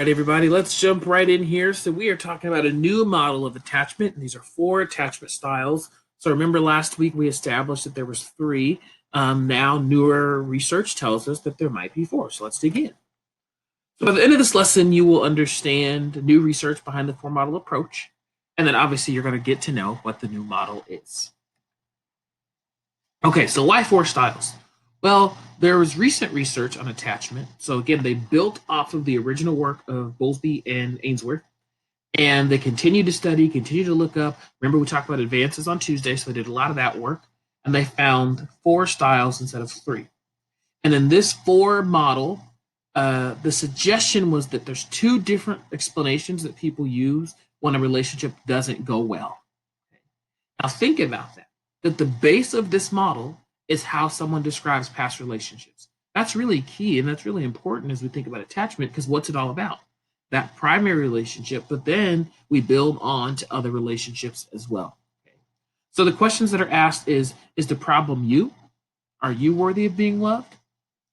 All right, everybody, let's jump right in here. So we are talking about a new model of attachment, and these are four attachment styles. So remember last week we established that there was three. Now newer research tells us that there might be four. So let's dig in. So by the end of this lesson, you will understand new research behind the four model approach. And then obviously you're going to get to know what the new model is. Okay, so why four styles? Well, there was recent research on attachment. So again, they built off of the original work of Bowlesby and Ainsworth, and they continued to study, continued to look up. Remember, we talked about advances on Tuesday, so they did a lot of that work, and they found four styles instead of three. And in this four model, the suggestion was that there's two different explanations that people use when a relationship doesn't go well. Now think about that. That the base of this model is how someone describes past relationships. That's really key and that's really important as we think about attachment because what's it all about? That primary relationship, but then we build on to other relationships as well. Okay. So the questions that are asked is the problem you? Are you worthy of being loved?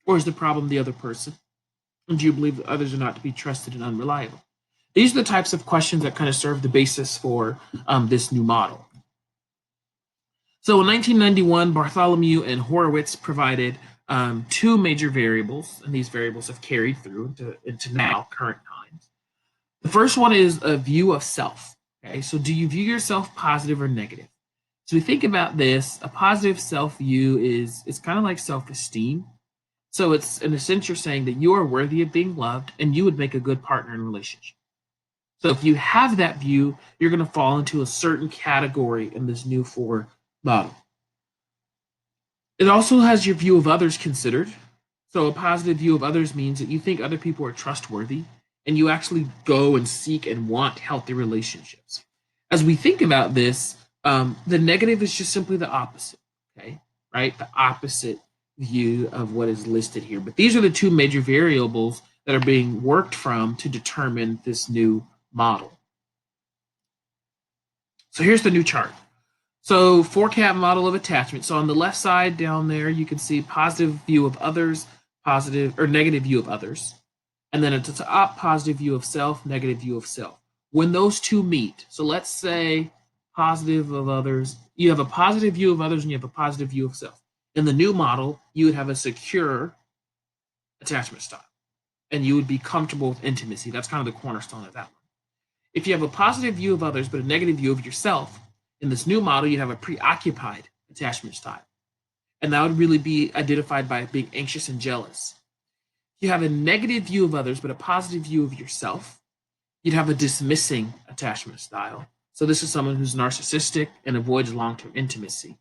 Or is the problem the other person? And do you believe that others are not to be trusted and unreliable? These are the types of questions that kind of serve the basis for this new model. So in 1991, Bartholomew and Horowitz provided two major variables, and these variables have carried through into now, current times. The first one is a view of self. Okay, so do you view yourself positive or negative? So we think about this, a positive self-view is kind of like self-esteem. So it's in a sense you're saying that you are worthy of being loved and you would make a good partner in a relationship. So if you have that view, you're going to fall into a certain category in this new four model. It also has your view of others considered. So a positive view of others means that you think other people are trustworthy and you actually go and seek and want healthy relationships. As we think about this, the negative is just simply the opposite, okay? Right? The opposite view of what is listed here. But these are the two major variables that are being worked from to determine this new model. So here's the new chart. So 4-cat model of attachment. So on the left side down there, you can see positive view of others, positive or negative view of others. And then at the top, positive view of self, negative view of self. When those two meet, so let's say positive of others, you have a positive view of others and you have a positive view of self. In the new model, you would have a secure attachment style and you would be comfortable with intimacy. That's kind of the cornerstone of that one. If you have a positive view of others but a negative view of yourself, in this new model, you'd have a preoccupied attachment style. And that would really be identified by being anxious and jealous. If you have a negative view of others but a positive view of yourself, you'd have a dismissing attachment style. So this is someone who's narcissistic and avoids long-term intimacy.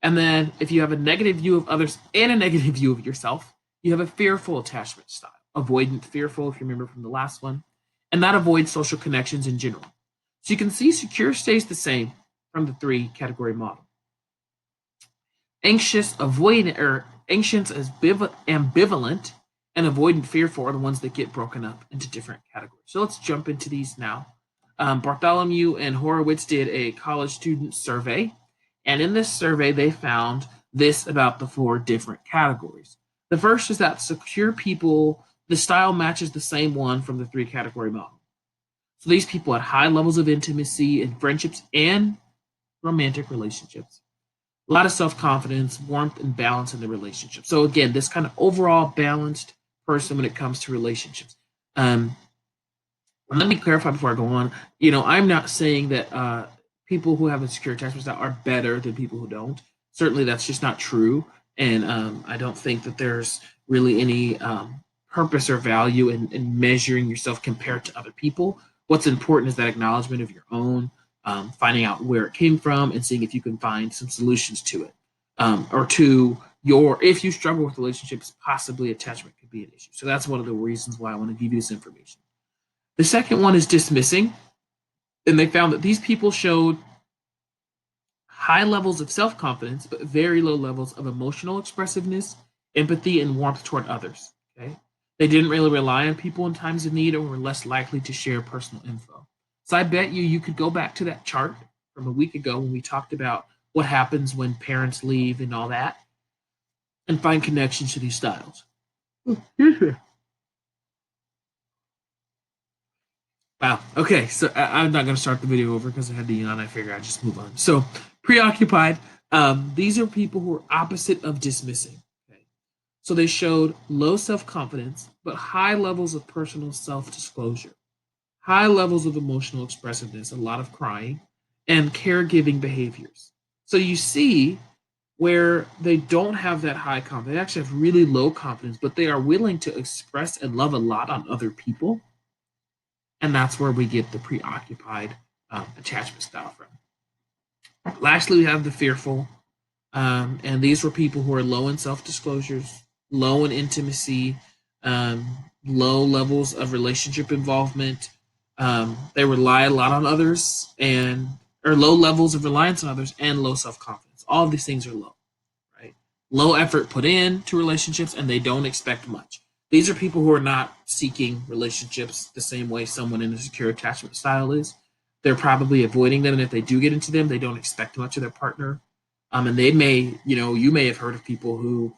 And then if you have a negative view of others and a negative view of yourself, you have a fearful attachment style. Avoidant, fearful, if you remember from the last one. And that avoids social connections in general. So you can see secure stays the same from the 3-category model. Anxious, avoidant, or anxious as ambivalent, and avoidant, fearful are the ones that get broken up into different categories. So let's jump into these now. Bartholomew and Horowitz did a college student survey, and in this survey they found this about the 4 different categories. The first is that secure people, the style matches the same one from the 3-category model. So these people had high levels of intimacy in friendships and romantic relationships. A lot of self-confidence, warmth, and balance in the relationship. So again, this kind of overall balanced person when it comes to relationships. Let me clarify before I go on. I'm not saying that people who have a secure attachment style are better than people who don't. Certainly, that's just not true. And I don't think that there's really any purpose or value in measuring yourself compared to other people. What's important is that acknowledgement of your own, finding out where it came from, and seeing if you can find some solutions to it. Or to if you struggle with relationships, possibly attachment could be an issue. So that's one of the reasons why I want to give you this information. The second one is dismissing. And they found that these people showed high levels of self-confidence, but very low levels of emotional expressiveness, empathy, and warmth toward others. Okay? They didn't really rely on people in times of need or were less likely to share personal info. So I bet you could go back to that chart from a week ago when we talked about what happens when parents leave and all that and find connections to these styles. Wow. Okay. So I'm not going to start the video over because I had to yawn. I figure I'd just move on. So preoccupied. These are people who are opposite of dismissing. Okay. So they showed low self-confidence, but high levels of personal self-disclosure, high levels of emotional expressiveness, a lot of crying, and caregiving behaviors. So you see where they don't have that high confidence, they actually have really low confidence, but they are willing to express and love a lot on other people. And that's where we get the preoccupied attachment style from. Lastly, we have the fearful. And these were people who are low in self disclosures, low in intimacy, um, low levels of relationship involvement. They rely a lot on others and or low levels of reliance on others and low self confidence. All of these things are low, right? Low effort put in to relationships and they don't expect much. These are people who are not seeking relationships the same way someone in a secure attachment style is. They're probably avoiding them, and if they do get into them, they don't expect much of their partner. And they may, you may have heard of people who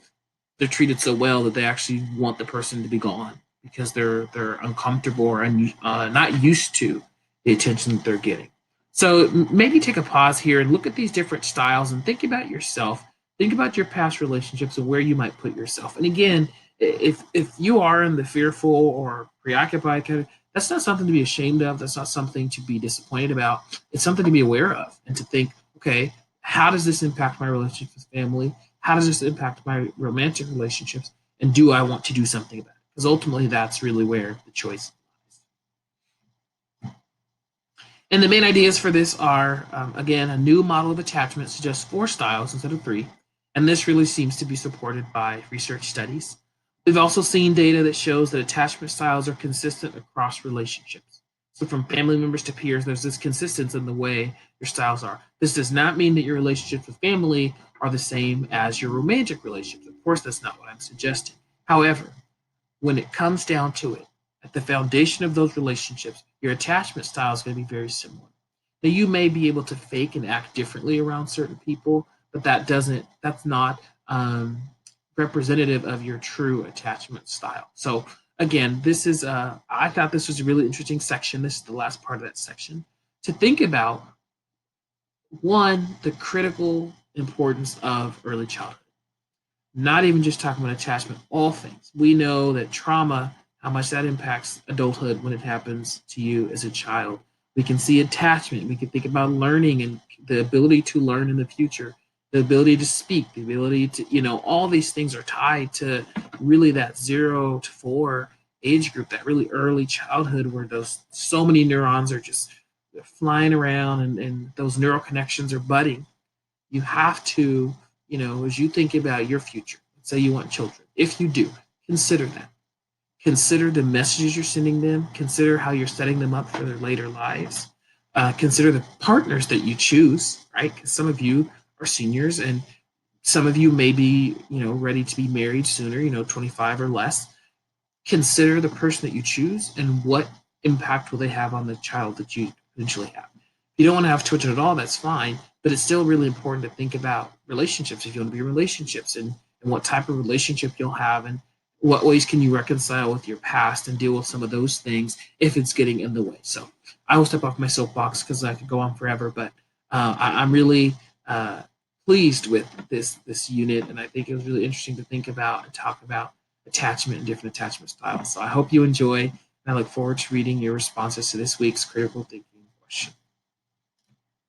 they're treated so well that they actually want the person to be gone because they're uncomfortable or not used to the attention that they're getting. So maybe take a pause here and look at these different styles and think about yourself. Think about your past relationships and where you might put yourself. And again, if you are in the fearful or preoccupied category, that's not something to be ashamed of. That's not something to be disappointed about. It's something to be aware of and to think, okay, how does this impact my relationship with family? How does this impact my romantic relationships? And do I want to do something about it? Because ultimately, that's really where the choice lies. And the main ideas for this are, again, a new model of attachment suggests 4 styles instead of 3. And this really seems to be supported by research studies. We've also seen data that shows that attachment styles are consistent across relationships. So from family members to peers, there's this consistency in the way your styles are. This does not mean that your relationships with family are the same as your romantic relationships. Of course, that's not what I'm suggesting. However, when it comes down to it, at the foundation of those relationships, your attachment style is going to be very similar. Now, you may be able to fake and act differently around certain people, but that's not representative of your true attachment style. So again, I thought this was a really interesting section. This is the last part of that section to think about. One, the critical importance of early childhood. Not even just talking about attachment, all things. We know that trauma, how much that impacts adulthood when it happens to you as a child. We can see attachment. We can think about learning and the ability to learn in the future, the ability to speak, the ability to, all these things are tied to really that 0 to 4 age group, that really early childhood where those so many neurons are just flying around and those neural connections are budding. You have to, as you think about your future, say you want children, if you do, consider that. Consider the messages you're sending them. Consider how you're setting them up for their later lives. Consider the partners that you choose, right? Because some of you are seniors and some of you may be, ready to be married sooner, 25 or less. Consider the person that you choose and what impact will they have on the child that you eventually have. If you don't want to have children at all, that's fine, but it's still really important to think about relationships if you want to be in relationships and what type of relationship you'll have and what ways can you reconcile with your past and deal with some of those things if it's getting in the way. So I will step off my soapbox because I could go on forever, but I'm really pleased with this unit, and I think it was really interesting to think about and talk about attachment and different attachment styles. So I hope you enjoy, and I look forward to reading your responses to this week's critical thinking question.